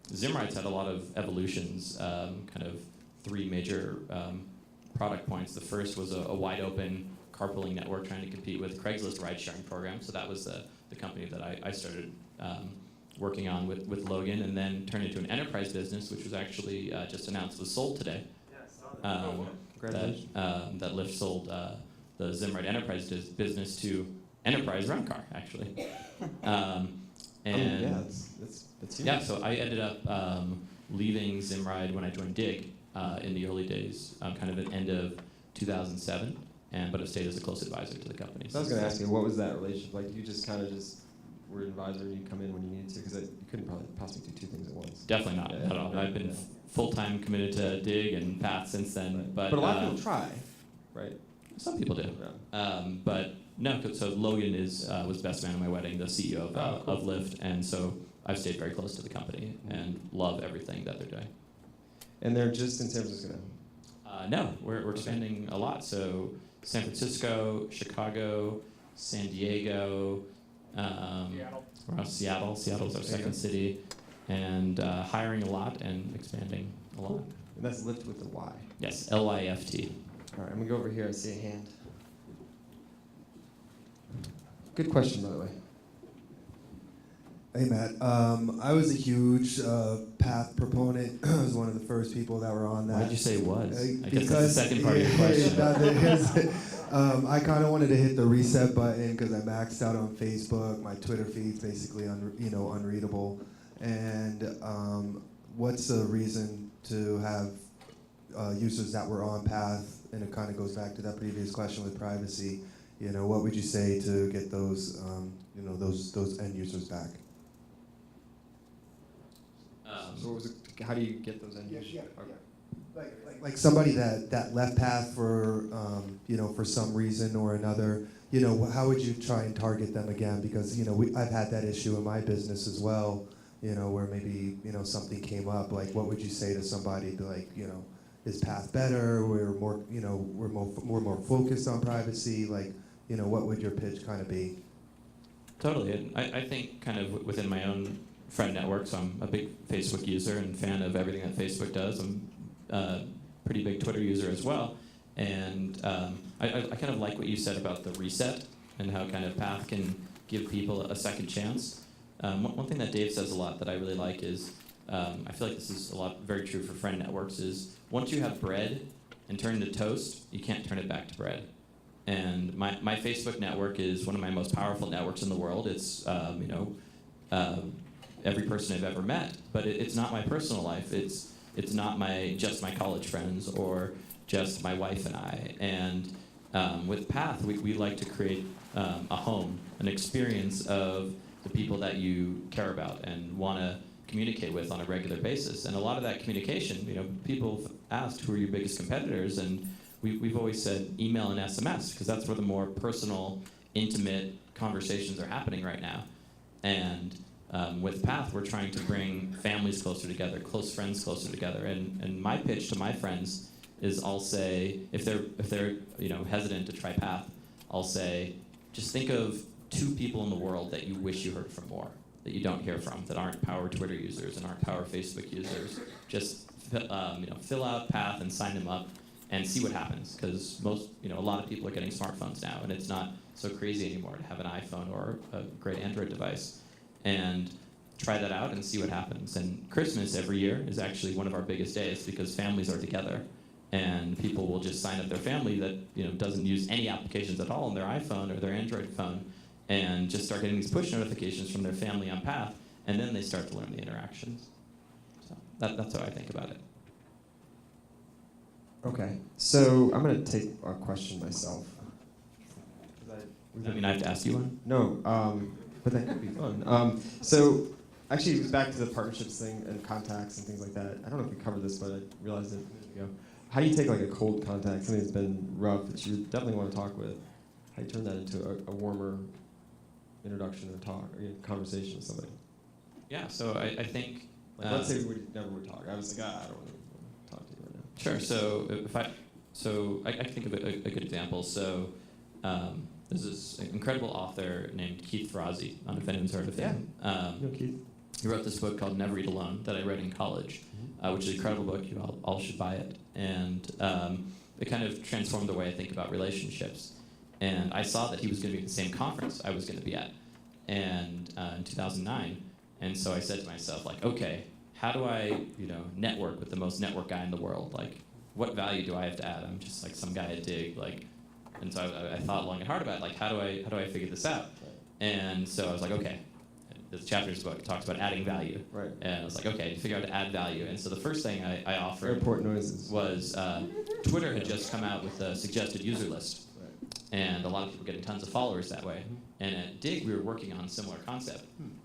Zimride's had a lot of evolutions, kind of three major product points. The first was a wide open carpooling network trying to compete with Craigslist ride-sharing program. So that was the company that I started working on with Logan, and then turned into an enterprise business, which was actually just announced was sold today. Congratulations. That Lyft sold the Zimride enterprise business to Enterprise Rent-A-Car, actually. Yeah, that's huge. Yeah, so I ended up leaving Zimride when I joined Dig in the early days, kind of at the end of 2007, but have stayed as a close advisor to the company. So I was going to ask you, what was that relationship like? You just kind of were an advisor and you come in when you needed to, because you couldn't probably possibly do two things at once. Definitely not, at all. I've been full-time committed to Dig and Path since then. But a lot of people try, right? Some people do. Yeah. But no, so Logan was best man at my wedding, the CEO of Lyft, and so I've stayed very close to the company and love everything that they're doing. And they're just in San Francisco now? No, we're expanding a lot. So San Francisco, Chicago, San Diego, we're out Seattle. Seattle's our second city, and hiring a lot and expanding a lot. And that's Lyft with the Y. Yes, Lyft. All right, I'm going to go over here. I see a hand. Good question, by the way. Hey, Matt. I was a huge Path proponent. I was one of the first people that were on that. Why did you say was? I guess Because that's the second part of your question. I kind of wanted to hit the reset button because I maxed out on Facebook. My Twitter feed's basically unreadable. And what's the reason to have users that were on Path? And it kind of goes back to that previous question with privacy. What would you say to get those, those end users back? So what was it, how do you get those end users? Yeah. Like somebody that left Path for for some reason or another, how would you try and target them again? Because I've had that issue in my business as well, where maybe something came up. Like, what would you say to somebody to, like, is Path better? We're more focused on privacy. Like, what would your pitch kind of be? Totally. And I think kind of within my own friend network, so I'm a big Facebook user and fan of everything that Facebook does. I'm a pretty big Twitter user as well. And I kind of like what you said about the reset and how kind of Path can give people a second chance. One thing that Dave says a lot that I really like is, I feel like this is very true for friend networks, is once you have bread and turn it to toast, you can't turn it back to bread. And my Facebook network is one of my most powerful networks in the world. It's every person I've ever met, but it's not my personal life. It's not just my college friends or just my wife and I. And with Path, we like to create a home, an experience of the people that you care about and want to communicate with on a regular basis. And a lot of that communication, people have asked, who are your biggest competitors? And we've always said email and SMS because that's where the more personal, intimate conversations are happening right now. And with Path, we're trying to bring families closer together, close friends closer together. And my pitch to my friends is I'll say, if they're hesitant to try Path, I'll say, just think of 2 people in the world that you wish you heard from more, that you don't hear from, that aren't power Twitter users and aren't power Facebook users. Just fill out Path and sign them up and see what happens. Because a lot of people are getting smartphones now, and it's not so crazy anymore to have an iPhone or a great Android device. And try that out and see what happens. And Christmas every year is actually one of our biggest days because families are together. And people will just sign up their family that doesn't use any applications at all on their iPhone or their Android phone, and just start getting these push notifications from their family on Path, and then they start to learn the interactions. So that's how I think about it. Okay, so I'm going to take a question myself. I mean, I have to ask you one? No, but that could be fun. So actually, it was back to the partnerships thing and contacts and things like that. I don't know if we covered this, but I realized it a minute ago. How do you take like a cold contact, something that's been rough that you definitely want to talk with? How do you turn that into a warmer introduction or talk or conversation with somebody? Yeah, so I think... Like, let's say we never would talk. I was like, I don't want to talk to you right now. Sure, so I can think of a good example. So there's this incredible author named Keith Ferrazzi. I don't know if anyone's heard of him. Keith. He wrote this book called Never Eat Alone that I read in college, which is an incredible book. You all should buy it. And it kind of transformed the way I think about relationships. And I saw that he was going to be at the same conference I was going to be at, and in 2009. And so I said to myself, like, okay, how do I, network with the most network guy in the world? Like, what value do I have to add? I'm just like some guy at Dig, like. And so I thought long and hard about it, like, how do I figure this out? And so I was like, okay. This chapter in this book talks about adding value. Right. And I was like, okay, figure out how to add value. And so the first thing I offered Airport noises. was Twitter had just come out with a suggested user list. And a lot of people getting tons of followers that way. And at Dig, we were working on a similar concept.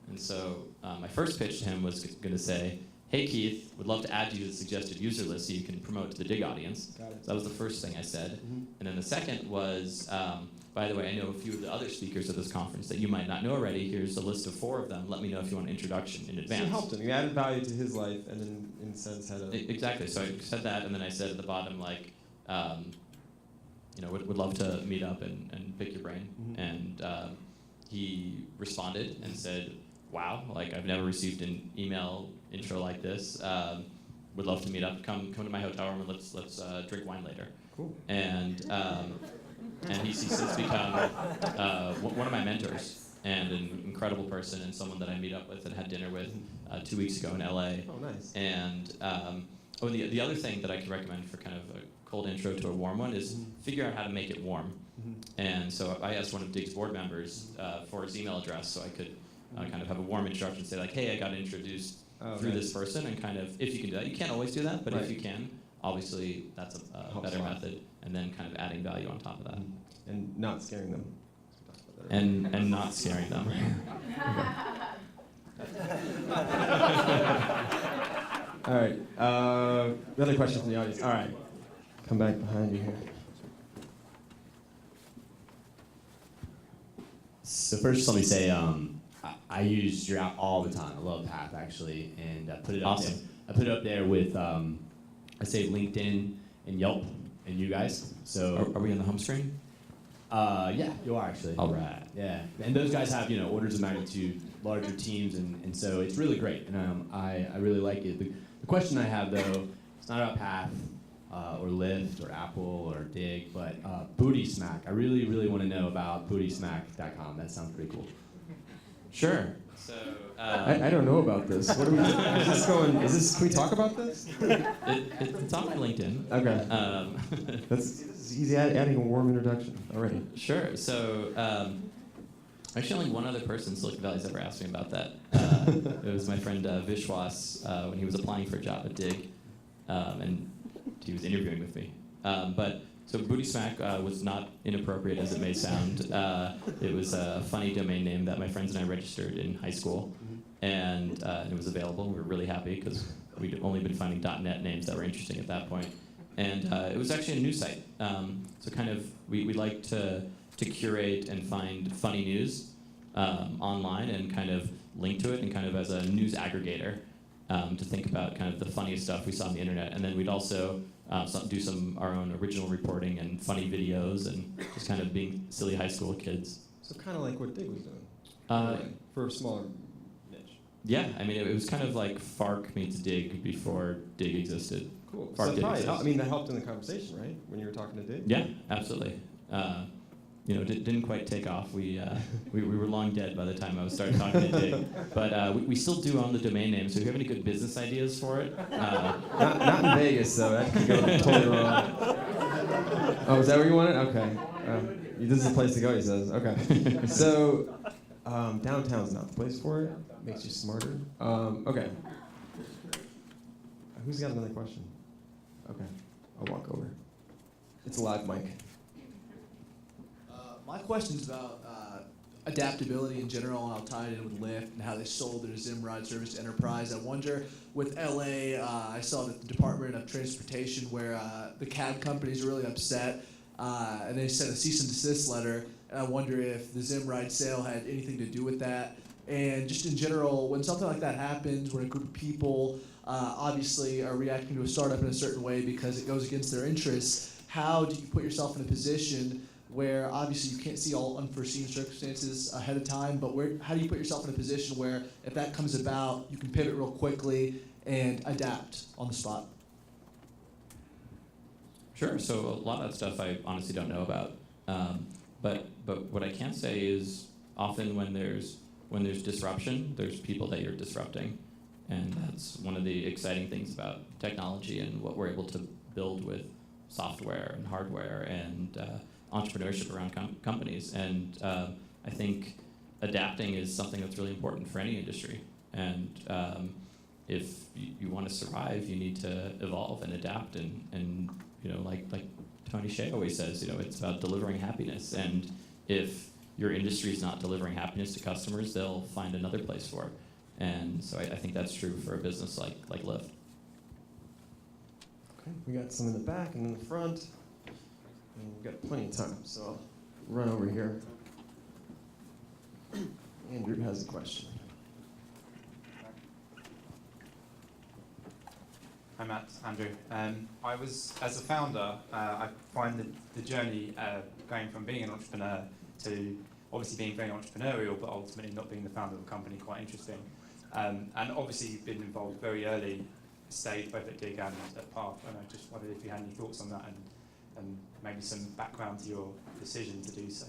And so my first pitch to him was going to say, hey, Keith, would love to add you to the suggested user list so you can promote to the Dig audience. Got it. So that was the first thing I said. And then the second was, by the way, I know a few of the other speakers at this conference that you might not know already. Here's a list of 4 of them. Let me know if you want an introduction in advance. So you helped him. You added value to his life, and then, in a sense, had a... Exactly. So I said that, and then I said at the bottom, like, would love to meet up and pick your brain. And he responded and said, wow, like, I've never received an email intro like this. Would love to meet up. Come to my hotel room and let's drink wine later. Cool. And he's since become one of my mentors and an incredible person and someone that I meet up with and had dinner with 2 weeks ago in LA. Oh, nice. And the other thing that I could recommend for kind of a cold intro to a warm one is figure out how to make it warm. And so I asked one of Dig's board members for his email address so I could kind of have a warm introduction, say like, hey, I got introduced through this person, and kind of, if you can do that. You can't always do that, but if you can, obviously that's a better method, and then kind of adding value on top of that. And not scaring them. And not scaring them. All right. Another question from the audience. All right. Come back behind you here. So first, let me say I use your app all the time. I love Path actually, and I put it up there. I put it up there with I say LinkedIn and Yelp and you guys. So Are we on the home screen? Yeah, you are actually. All right. Yeah, and those guys have orders of magnitude larger teams, and so it's really great, and I really like it. The question I have though, it's not about Path or Lyft or Apple or Dig, but BootySmack. I really want to know about BootySmack.com. That sounds pretty cool. Sure. So I don't know about this. What are we? Is this going? Can we talk about this? it's on my LinkedIn. Okay. That's easy. Adding a warm introduction already. Sure. So actually, only one other person in Silicon Valley's ever asked me about that. It was my friend Vishwas when he was applying for a job at Dig, and he was interviewing with me. So BootySmack was not inappropriate as it may sound. It was a funny domain name that my friends and I registered in high school, and it was available. We were really happy because we'd only been finding .NET names that were interesting at that point. And it was actually a news site. So kind of we like to curate and find funny news online and kind of link to it and kind of as a news aggregator to think about kind of the funniest stuff we saw on the internet. And then we'd also do our own original reporting and funny videos and just kind of being silly high school kids. So kind of like what Dig was doing, for a smaller niche. Yeah, I mean, it was kind of like Fark meets Dig before Dig existed. Cool. Fark So did probably, exist. I mean, that helped in the conversation, right? When you were talking to Dig? Yeah, absolutely. Didn't quite take off. We were long dead by the time I started talking to Dig. But we still do own the domain name, so if you have any good business ideas for it. Not in Vegas, though. That could go totally wrong. Oh, is that where you want it? Okay. This is the place to go, he says. Okay. So, downtown's not the place for it. Makes you smarter. Okay. Who's got another question? Okay. I'll walk over. It's a live mic. My question's about adaptability in general, and I'll tie it in with Lyft and how they sold their Zimride service to enterprise. I wonder, with LA, I saw that the Department of Transportation, where the cab companies are really upset, and they sent a cease and desist letter. And I wonder if the Zimride sale had anything to do with that. And just in general, when something like that happens, when a group of people obviously are reacting to a startup in a certain way because it goes against their interests, how do you put yourself in a position where obviously you can't see all unforeseen circumstances ahead of time, but how do you put yourself in a position where if that comes about, you can pivot real quickly and adapt on the spot? Sure. So a lot of that stuff I honestly don't know about. But what I can say is often when there's disruption, there's people that you're disrupting, and that's one of the exciting things about technology and what we're able to build with software and hardware and entrepreneurship around companies. And I think adapting is something that's really important for any industry. And if you want to survive, you need to evolve and adapt. And like Tony Hsieh always says, it's about delivering happiness. And if your industry is not delivering happiness to customers, they'll find another place for it. And so I think that's true for a business like Lyft. Okay. We got some in the back and in the front. And we've got plenty of time, so I'll run over here. Andrew has a question. Hi Matt, Andrew. I was, as a founder, I find the journey going from being an entrepreneur to obviously being very entrepreneurial, but ultimately not being the founder of a company quite interesting. And obviously you've been involved very early stage, both at Dig and at Park, and I just wondered if you had any thoughts on that and maybe some background to your decision to do so.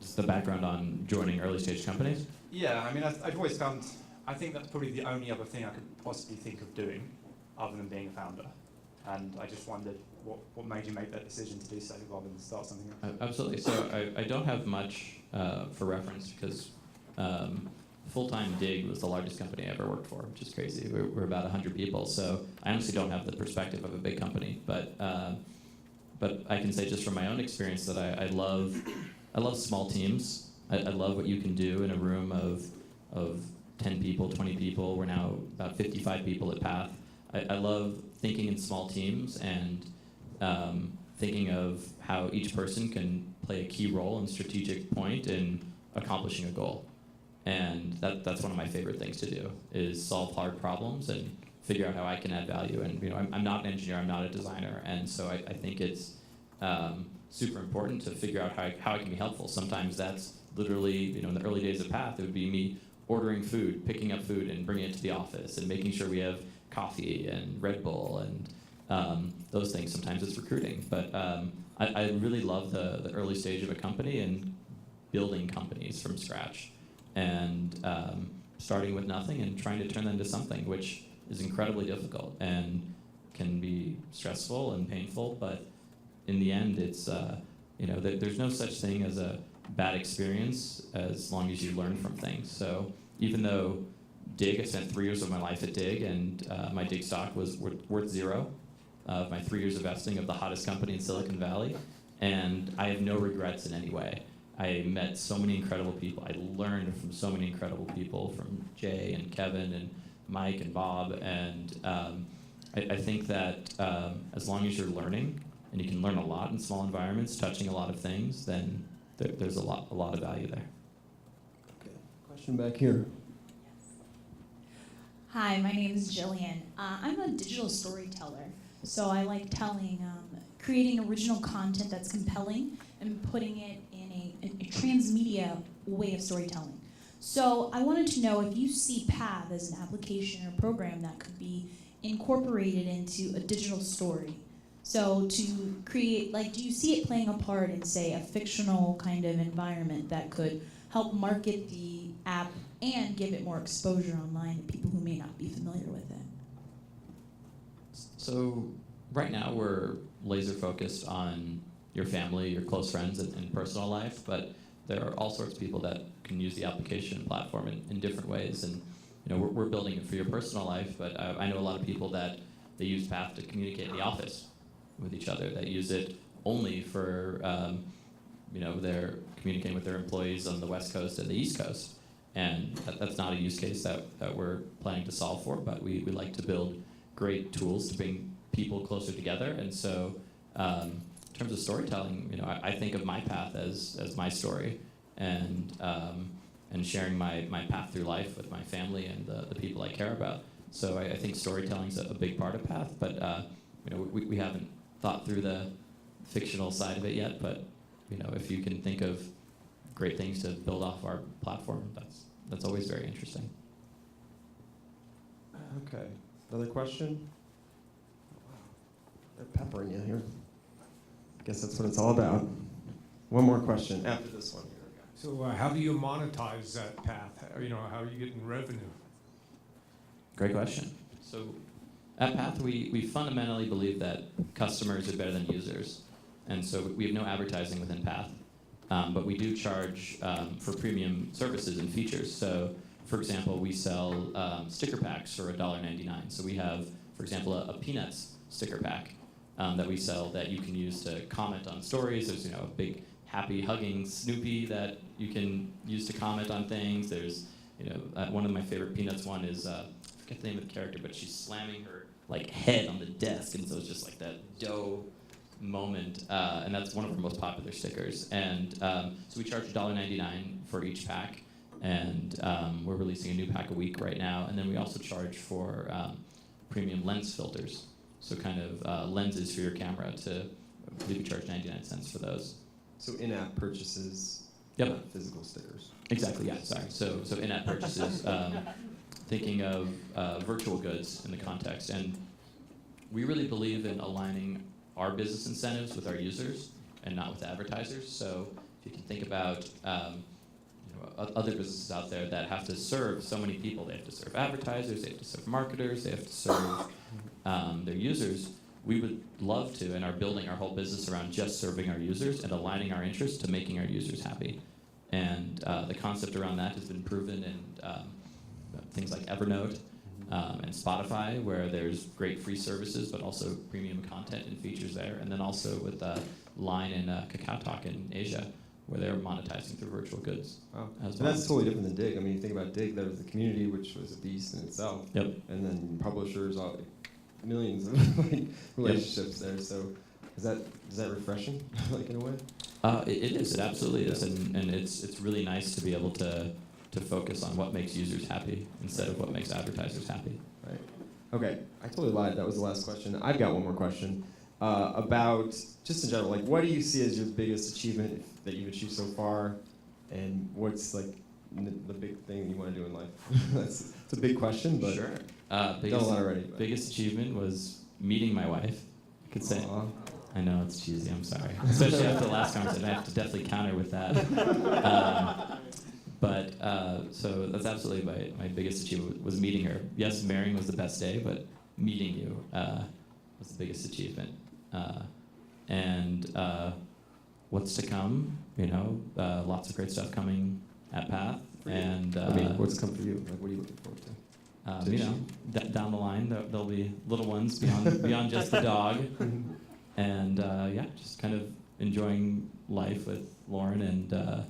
Just the background on joining early stage companies? Yeah, I mean, I've always found, I think that's probably the only other thing I could possibly think of doing other than being a founder. And I just wondered what made you make that decision to do so rather than start something else? Absolutely. So I don't have much for reference because full-time Dig was the largest company I ever worked for, which is crazy. We're about 100 people, so I honestly don't have the perspective of a big company. But I can say just from my own experience that I love small teams. I love what you can do in a room of 10 people, 20 people. We're now about 55 people at Path. I love thinking in small teams and thinking of how each person can play a key role and strategic point in accomplishing a goal. And that's one of my favorite things to do, is solve hard problems and figure out how I can add value. And I'm not an engineer, I'm not a designer, and so I think it's super important to figure out how I can be helpful. Sometimes that's literally, in the early days of Path, it would be me ordering food, picking up food and bringing it to the office and making sure we have coffee and Red Bull and those things. Sometimes it's recruiting. But I really love the early stage of a company and building companies from scratch and starting with nothing and trying to turn them into something, which is incredibly difficult and can be stressful and painful. But in the end, it's there's no such thing as a bad experience as long as you learn from things. So even though Dig, I spent 3 years of my life at Dig, and my Dig stock was worth zero of my 3 years of vesting of the hottest company in Silicon Valley, and I have no regrets in any way. I met so many incredible people. I learned from so many incredible people, from Jay and Kevin and Mike and Bob, and I think that as long as you're learning, and you can learn a lot in small environments, touching a lot of things, then there's a lot of value there. Okay. Question back here. Hi, my name is Jillian. I'm a digital storyteller, so I like creating original content that's compelling and putting it in a transmedia way of storytelling. So I wanted to know if you see Path as an application or program that could be incorporated into a digital story. So to create, do you see it playing a part in, say, a fictional kind of environment that could help market the app and give it more exposure online to people who may not be familiar with it? So right now we're laser focused on your family, your close friends, and personal life, but there are all sorts of people that can use the application and platform in different ways. And we're building it for your personal life, but I know a lot of people that they use Path to communicate in the office with each other, that use it only for they're communicating with their employees on the West Coast and the East Coast. And that's not a use case that we're planning to solve for, but we like to build great tools to bring people closer together. And so in terms of storytelling, I think of my path as my story, and sharing my path through life with my family and the people I care about. So I think storytelling's a big part of Path, but we haven't thought through the fictional side of it yet, but if you can think of great things to build off our platform, that's always very interesting. Okay. Another question? Wow. They're peppering you here. I guess that's what it's all about. One more question after this one. So how do you monetize that path? How are you getting revenue? Great question. So at Path, we fundamentally believe that customers are better than users. And so we have no advertising within Path. But we do charge for premium services and features. So, for example, we sell sticker packs for $1.99. So we have, for example, a Peanuts sticker pack that we sell that you can use to comment on stories. There's a big happy hugging Snoopy that you can use to comment on things. There's one of my favorite Peanuts one is I forget the name of the character, but she's slamming her head on the desk, and so it's just that dough moment, and that's one of our most popular stickers. And so we charge $1.99 for each pack, and we're releasing a new pack a week right now. And then we also charge for premium lens filters, so kind of lenses for your camera. I believe we charge 99 cents for those. So in-app purchases, yep. Not physical stickers. Exactly, yeah, sorry. So in-app purchases, thinking of virtual goods in the context. And we really believe in aligning our business incentives with our users and not with advertisers. So if you can think about other businesses out there that have to serve so many people, they have to serve advertisers, they have to serve marketers, they have to serve their users. We would love to, and are building our whole business around just serving our users and aligning our interests to making our users happy. And the concept around that has been proven in things like Evernote and Spotify, where there's great free services, but also premium content and features there. And then also with Line and KakaoTalk in Asia, where they're monetizing through virtual goods. Wow. As And well. that's totally different than Dig. I mean, you think about Dig, there was the community, which was a beast in itself. Yep. And then publishers, millions of relationships there. So is that refreshing, in a way? It is. It absolutely is. And it's really nice to be able to focus on what makes users happy instead of what makes advertisers happy. Right. Okay. I totally lied. That was the last question. I've got one more question about, just in general, what do you see as your biggest achievement that you've achieved so far, and what's the big thing you want to do in life? It's a big question, but sure. Done a lot already. Biggest achievement was meeting my wife. I could say. Aww. I know it's cheesy. I'm sorry. Especially after the last conversation, I have to definitely counter with that. So that's absolutely my biggest achievement was meeting her. Yes, marrying was the best day, but meeting you was the biggest achievement. What's to come? Lots of great stuff coming at Path. And what's come for you? What are you looking forward to? Down the line, there'll be little ones beyond just the dog. And just kind of enjoying life with Lauren and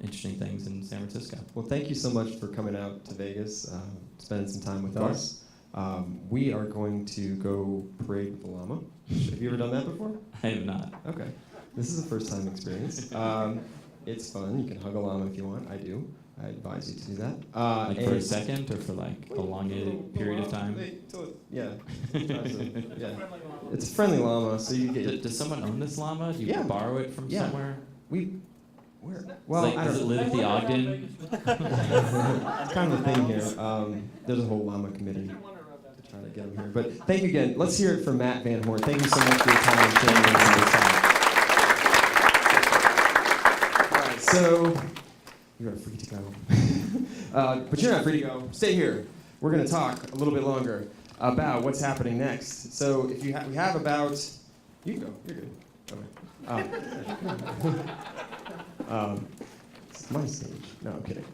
interesting things in San Francisco. Well, thank you so much for coming out to Vegas, spending some time with us. We are going to go parade with the llama. Have you ever done that before? I have not. Okay. This is a first-time experience. It's fun. You can hug a llama if you want. I do. I advise you to do that. Like for a second or for like a elongated period of time? Yeah. Yeah. It's a friendly llama, so you get. Does someone own this llama? Do you Yeah. borrow it from Yeah. somewhere? Where? Well, Like, I does it don't live at the Ogden? It's kind of a thing here. There's a whole llama committee to try to get him here. But thank you again. Let's hear it from Matt Van Horn. Thank you so much for your time sharing this time. All right, so you are free to go. But you're not free to go. Stay here. We're going to talk a little bit longer about what's happening next. So if you we have about, you can go. You're good. Okay. It's my stage. No, I'm kidding.